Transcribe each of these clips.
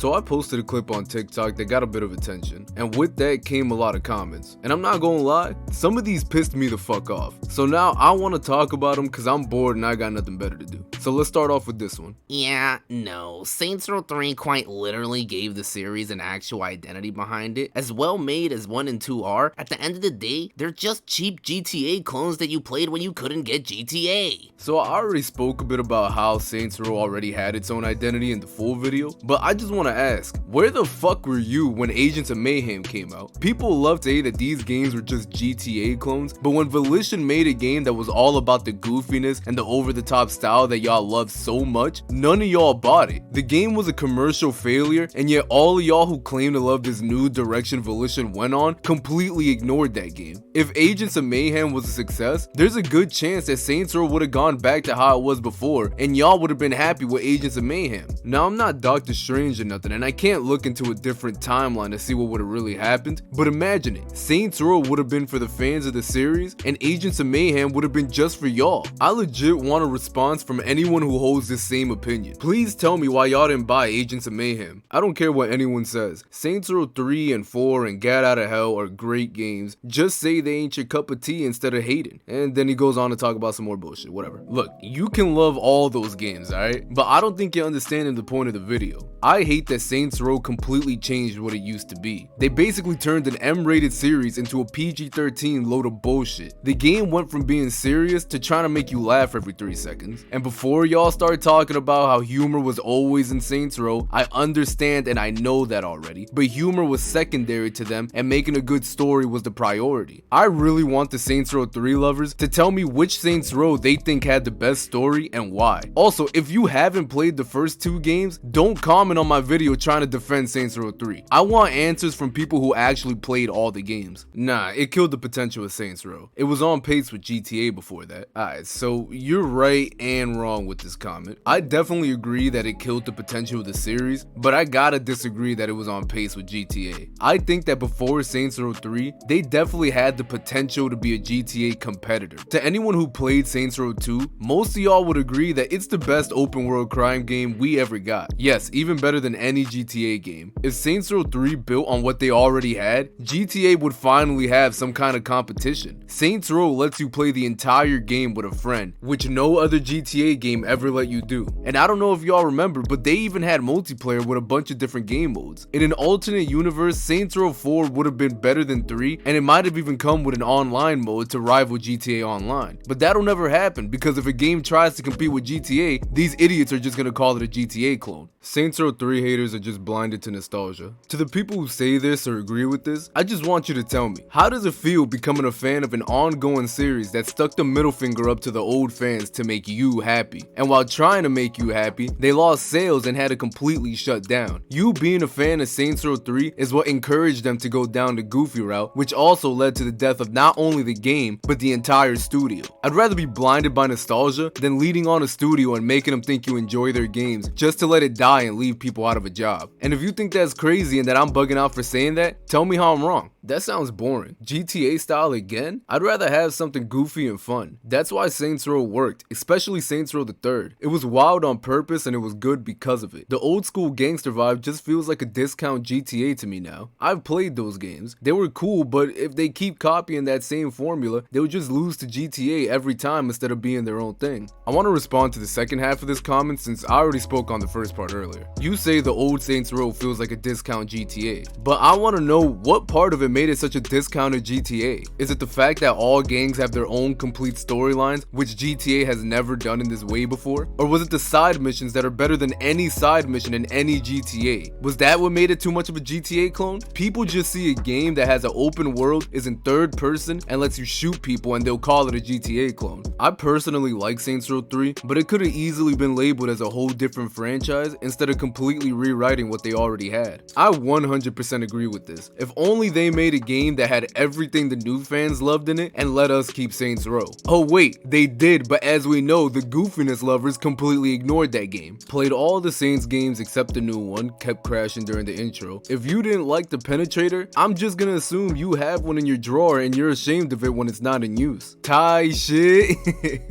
So I posted a clip on TikTok that got a bit of attention, and with that came a lot of comments. And I'm not gonna lie, some of these pissed me the fuck off. So now I want to talk about them because I'm bored and I got nothing better to do. So let's start off with this one. Yeah, no, Saints Row 3 quite literally gave the series an actual identity behind it. As well made as 1 and 2 are, at the end of the day, they're just cheap GTA clones that you played when you couldn't get GTA. So I already spoke a bit about how Saints Row already had its own identity in the full video, but I just want to ask, where the fuck were you when Agents of Mayhem came out? People love to say that these games were just GTA clones, but when Volition made a game that was all about the goofiness and the over-the-top style that y'all love so much, none of y'all bought it. The game was a commercial failure, and yet all of y'all who claim to love this new direction Volition went on completely ignored that game. If Agents of Mayhem was a success, there's a good chance that Saints Row would have gone back to how it was before, and y'all would have been happy with Agents of Mayhem. Now, I'm not Doctor Strange or nothing, and I can't look into a different timeline to see what would have really happened, but imagine it. Saints Row would have been for the fans of the series, and Agents of Mayhem would have been just for y'all. I legit want a response from anyone who holds this same opinion. Please tell me why y'all didn't buy Agents of Mayhem. I don't care what anyone says. Saints Row 3 and 4 and Get Out of Hell are great games. Just say they ain't your cup of tea instead of hating. And then he goes on to talk about some more bullshit, whatever. Look, you can love all those games, alright? But I don't think you're understanding the point of the video. I hate that Saints Row completely changed what it used to be. They basically turned an M-rated series into a PG-13 load of bullshit. The game went from being serious to trying to make you laugh every 3 seconds. And before y'all start talking about how humor was always in Saints Row, I understand and I know that already, but humor was secondary to them and making a good story was the priority. I really want the Saints Row 3 lovers to tell me which Saints Row they think had the best story and why. Also, if you haven't played the first 2 games, don't comment on my video trying to defend Saints Row 3. I want answers from people who actually played all the games. Nah, it killed the potential of Saints Row. It was on pace with GTA before that. Alright, so you're right and wrong with this comment. I definitely agree that it killed the potential of the series, but I gotta disagree that it was on pace with GTA. I think that before Saints Row 3, they definitely had the potential to be a GTA competitor. To anyone who played Saints Row 2, most of y'all would agree that it's the best open world crime game we ever got. Yes, even better than any GTA game. If Saints Row 3 built on what they already had, GTA would finally have some kind of competition. Saints Row lets you play the entire game with a friend, which no other GTA game ever let you do. And I don't know if y'all remember, but they even had multiplayer with a bunch of different game modes. In an alternate universe, Saints Row 4 would have been better than 3, and it might have even come with an online mode to rival GTA Online. But that'll never happen, because if a game tries to compete with GTA, these idiots are just gonna call it a GTA clone. Saints Row 3 haters are just blinded to nostalgia. To the people who say this or agree with this, I just want you to tell me, how does it feel becoming a fan of an ongoing series that stuck the middle finger up to the old fans to make you happy? And while trying to make you happy, they lost sales and had to completely shut down. You being a fan of Saints Row 3 is what encouraged them to go down the goofy route, which also led to the death of not only the game, but the entire studio. I'd rather be blinded by nostalgia than leading on a studio and making them think you enjoy their games just to let it die and leave people out of a job. And if you think that's crazy and that I'm bugging out for saying that, tell me how I'm wrong. That sounds boring. GTA style again? I'd rather have something goofy and fun. That's why Saints Row worked, especially Saints Row the 3rd. It was wild on purpose and it was good because of it. The old school gangster vibe just feels like a discount GTA to me now. I've played those games. They were cool, but if they keep copying that same formula, they'll just lose to GTA every time instead of being their own thing. I want to respond to the second half of this comment since I already spoke on the first part earlier. You say the old Saints Row feels like a discount GTA, but I want to know what part of it made it such a discounted GTA. Is it the fact that all gangs have their own complete storylines, which GTA has never done in this way before? Or was it the side missions that are better than any side mission in any GTA? Was that what made it too much of a GTA clone? People just see a game that has an open world, is in third person, and lets you shoot people and they'll call it a GTA clone. I personally like Saints Row 3, but it could have easily been labeled as a whole different franchise instead of completely rewriting what they already had. I 100% agree with this. If only they made a game that had everything the new fans loved in it and let us keep Saints Row. Oh wait, they did, but as we know, the goofiness lovers completely ignored that game. Played all the Saints games except the new one, kept crashing during the intro. If you didn't like the Penetrator, I'm just gonna assume you have one in your drawer and you're ashamed of it when it's not in use. Ty shit.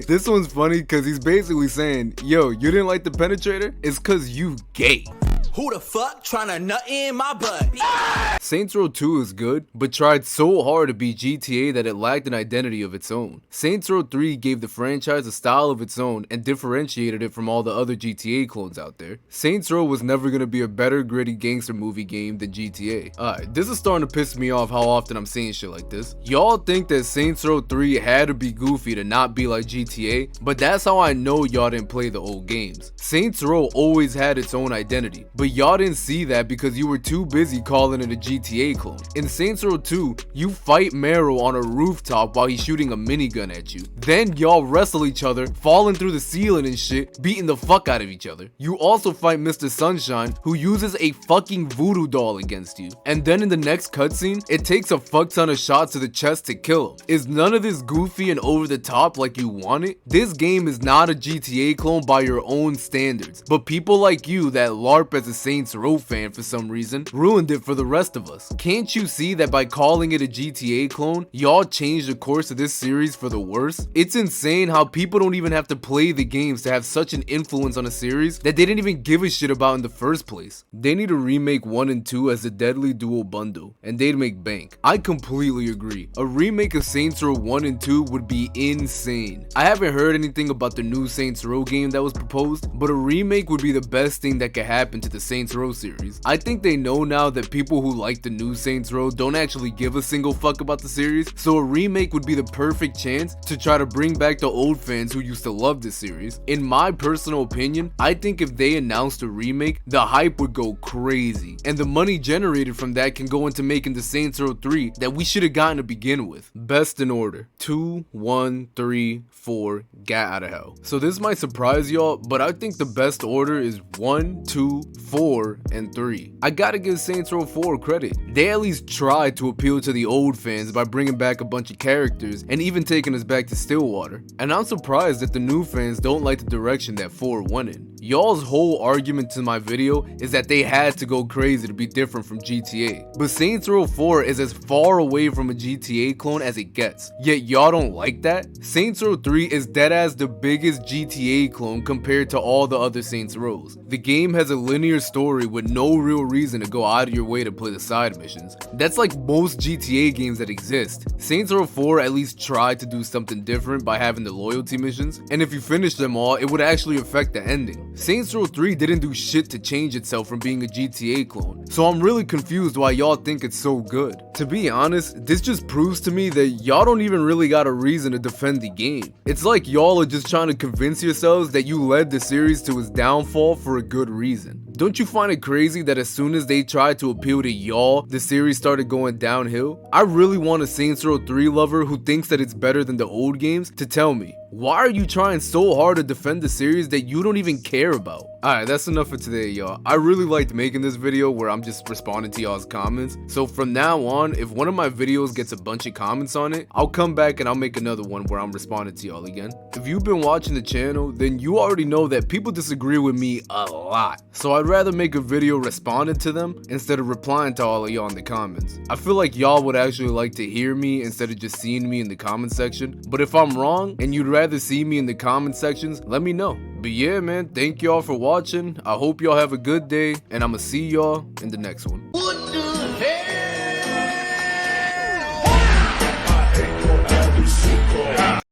This one's funny because he's basically saying, yo, you didn't like the Penetrator? It's cause you gay. Who the fuck tryna nut in my butt? Saints Row 2 is good, but tried so hard to be GTA that it lacked an identity of its own. Saints Row 3 gave the franchise a style of its own and differentiated it from all the other GTA clones out there. Saints Row was never gonna be a better gritty gangster movie game than GTA. Alright, this is starting to piss me off how often I'm saying shit like this. Y'all think that Saints Row 3 had to be goofy to not be like GTA, but that's how I know y'all didn't play the old games. Saints Row always had its own identity, but y'all didn't see that because you were too busy calling it a GTA clone. In Saints Row 2, you fight Meryl on a rooftop while he's shooting a minigun at you. Then y'all wrestle each other, falling through the ceiling and shit, beating the fuck out of each other. You also fight Mr. Sunshine, who uses a fucking voodoo doll against you. And then in the next cutscene, it takes a fuck ton of shots to the chest to kill him. Is none of this goofy and over the top like you want it? This game is not a GTA clone by your own standards, but people like you that LARP as a Saints Row fan for some reason ruined it for the rest of us. Can't you see that by calling it a GTA clone, y'all changed the course of this series for the worse? It's insane how people don't even have to play the games to have such an influence on a series that they didn't even give a shit about in the first place. They need to remake 1 and 2 as a Deadly Duo bundle, and they'd make bank. I completely agree. A remake of Saints Row 1 and 2 would be insane. I haven't heard anything about the new Saints Row game that was proposed, but a remake would be the best thing that could happen to the Saints Row series. I think they know now that people who like the new Saints Row don't actually give a single fuck about the series, so a remake would be the perfect chance to try to bring back the old fans who used to love this series. In my personal opinion, I think if they announced a remake, the hype would go crazy, and the money generated from that can go into making the Saints Row 3 that we should have gotten to begin with. Best in order: 2, 1, 3, 4, get out of hell. So this might surprise y'all, but I think the best order is 1, 2, 4, and 3. I gotta give Saints Row 4 credit. They at least tried to appeal to the old fans by bringing back a bunch of characters and even taking us back to Stillwater. And I'm surprised that the new fans don't like the direction that 4 went in. Y'all's whole argument to my video is that they had to go crazy to be different from GTA. But Saints Row 4 is as far away from a GTA clone as it gets. Yet y'all don't like that? Saints Row 3 is deadass the biggest GTA clone compared to all the other Saints Rows. The game has a linear story with no real reason to go out of your way to play the side missions. That's like most GTA games that exist. Saints Row 4 at least tried to do something different by having the loyalty missions, and if you finish them all, it would actually affect the ending. Saints Row 3 didn't do shit to change itself from being a GTA clone, so I'm really confused why y'all think it's so good. To be honest, this just proves to me that y'all don't even really got a reason to defend the game. It's like y'all are just trying to convince yourselves that you led the series to its downfall for a good reason. Don't you find it crazy that as soon as they tried to appeal to y'all, the series started going downhill? I really want a Saints Row 3 lover who thinks that it's better than the old games to tell me, why are you trying so hard to defend the series that you don't even care about? Alright, that's enough for today, y'all. I really liked making this video where I'm just responding to y'all's comments. So from now on, if one of my videos gets a bunch of comments on it, I'll come back and I'll make another one where I'm responding to y'all again. If you've been watching the channel, then you already know that people disagree with me a lot. So I'd rather make a video responding to them instead of replying to all of y'all in the comments. I feel like y'all would actually like to hear me instead of just seeing me in the comment section. But if I'm wrong and you'd rather see me in the comment sections, let me know. But yeah, man, thank y'all for watching. I hope y'all have a good day, and I'ma see y'all in the next one.